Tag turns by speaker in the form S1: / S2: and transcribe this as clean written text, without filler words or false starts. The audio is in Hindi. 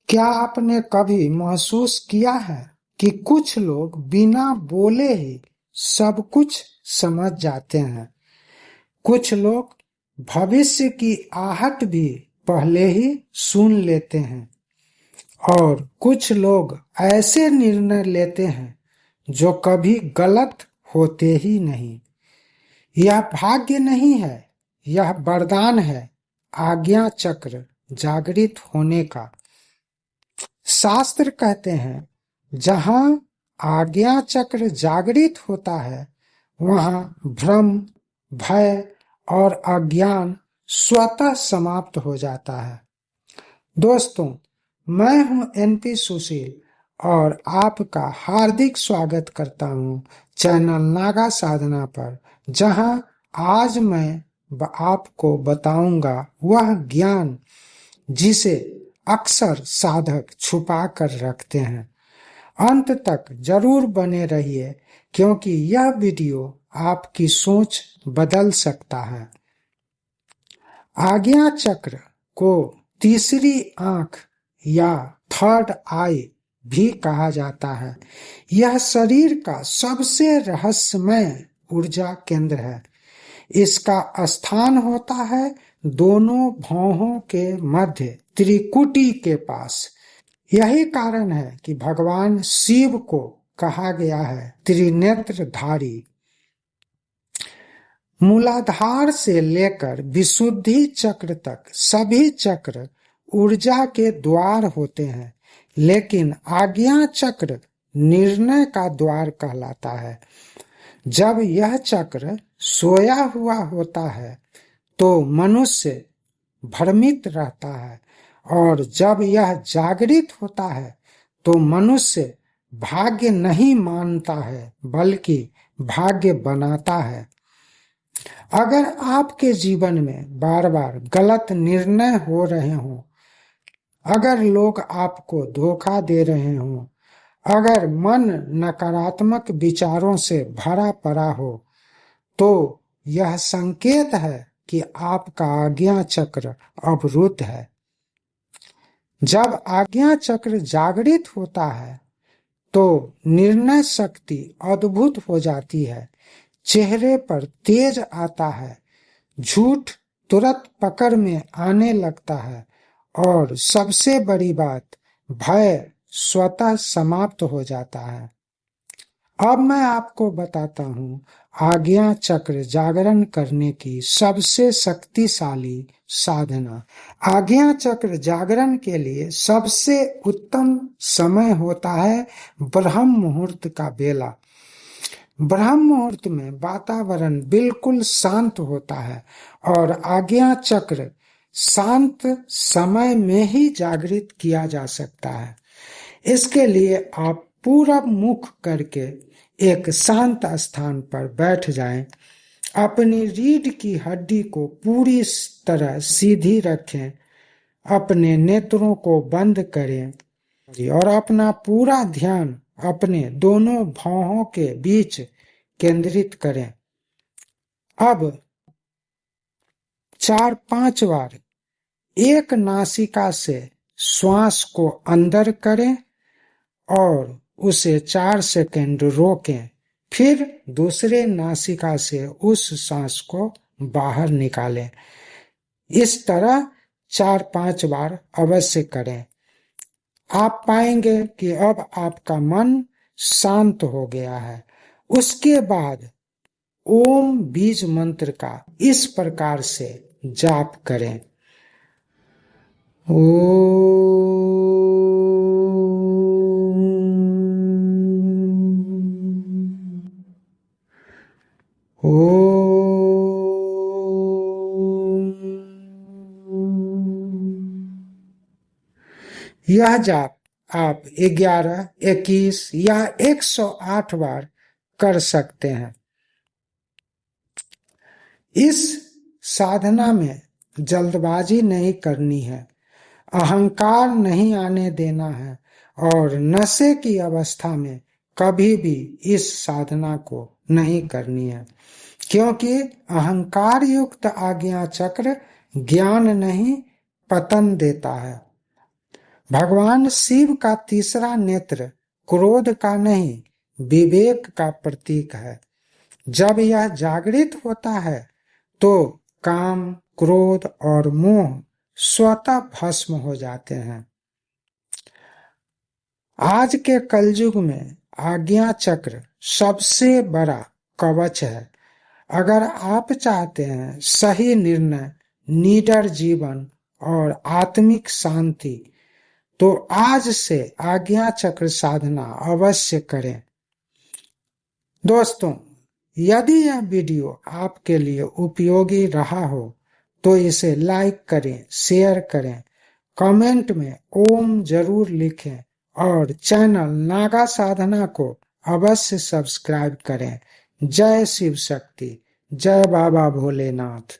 S1: क्या आपने कभी महसूस किया है कि कुछ लोग बिना बोले ही सब कुछ समझ जाते हैं? कुछ लोग भविष्य की आहट भी पहले ही सुन लेते हैं और कुछ लोग ऐसे निर्णय लेते हैं जो कभी गलत होते ही नहीं। यह भाग्य नहीं है, यह वरदान है आज्ञा चक्र जागृत होने का। शास्त्र कहते हैं, जहां आज्ञा चक्र जागृत होता है वहां भ्रम, भय और अज्ञान स्वतः समाप्त हो जाता है। दोस्तों, मैं हूं एनपी सुशील और आपका हार्दिक स्वागत करता हूं चैनल नागा साधना पर, जहां आज मैं आपको बताऊंगा वह ज्ञान जिसे अक्सर साधक छुपा कर रखते हैं। अंत तक जरूर बने रहिए, क्योंकि यह वीडियो आपकी सोच बदल सकता है। आज्ञा चक्र को तीसरी आंख या थर्ड आई भी कहा जाता है। यह शरीर का सबसे रहस्यमय ऊर्जा केंद्र है। इसका स्थान होता है दोनों भौहों के मध्य त्रिकुटी के पास। यही कारण है कि भगवान शिव को कहा गया है त्रिनेत्रधारी। मूलाधार से लेकर विशुद्धि चक्र तक सभी चक्र ऊर्जा के द्वार होते हैं, लेकिन आज्ञा चक्र निर्णय का द्वार कहलाता है। जब यह चक्र सोया हुआ होता है तो मनुष्य भ्रमित रहता है, और जब यह जागृत होता है तो मनुष्य भाग्य नहीं मानता है बल्कि भाग्य बनाता है। अगर आपके जीवन में बार बार गलत निर्णय हो रहे हों, अगर लोग आपको धोखा दे रहे हों, अगर मन नकारात्मक विचारों से भरा पड़ा हो, तो यह संकेत है कि आपका आज्ञा चक्र अवरुद्ध है। जब आज्ञा चक्र जागृत होता है तो निर्णय शक्ति अद्भुत हो जाती है। चेहरे पर तेज आता है, झूठ तुरंत पकड़ में आने लगता है, और सबसे बड़ी बात, भय स्वतः समाप्त हो जाता है। अब मैं आपको बताता हूँ आज्ञा चक्र जागरण करने की सबसे शक्तिशाली साधना। आज्ञा चक्र जागरण के लिए सबसे उत्तम समय होता है ब्रह्म मुहूर्त का बेला। ब्रह्म मुहूर्त में वातावरण बिल्कुल शांत होता है और आज्ञा चक्र शांत समय में ही जागृत किया जा सकता है। इसके लिए आप पूरब मुख करके एक शांत स्थान पर बैठ जाएं, अपनी रीढ़ की हड्डी को पूरी तरह सीधी रखें, अपने नेत्रों को बंद करें और अपना पूरा ध्यान अपने दोनों भौहों के बीच केंद्रित करें। अब 4-5 बार एक नासिका से श्वास को अंदर करें और उसे 4 सेकंड रोकें, फिर दूसरे नासिका से उस सांस को बाहर निकालें। इस तरह 4-5 बार अवश्य करें। आप पाएंगे कि अब आपका मन शांत हो गया है। उसके बाद ओम बीज मंत्र का इस प्रकार से जाप करें। यह जाप आप 11, 21 या 108 बार कर सकते हैं। इस साधना में जल्दबाजी नहीं करनी है, अहंकार नहीं आने देना है, और नशे की अवस्था में कभी भी इस साधना को नहीं करनी है, क्योंकि अहंकार युक्त आज्ञा चक्र ज्ञान नहीं पतन देता है। भगवान शिव का तीसरा नेत्र क्रोध का नहीं, विवेक का प्रतीक है। जब यह जागृत होता है तो काम, क्रोध और मोह स्वतः भस्म हो जाते हैं। आज के कलयुग में आज्ञा चक्र सबसे बड़ा कवच है। अगर आप चाहते हैं सही निर्णय, निडर जीवन और आत्मिक शांति, तो आज से आज्ञा चक्र साधना अवश्य करें। दोस्तों, यदि यह वीडियो आपके लिए उपयोगी रहा हो तो इसे लाइक करें, शेयर करें, कमेंट में ओम जरूर लिखें और चैनल नागा साधना को अवश्य सब्सक्राइब करें। जय शिव शक्ति, जय बाबा भोलेनाथ।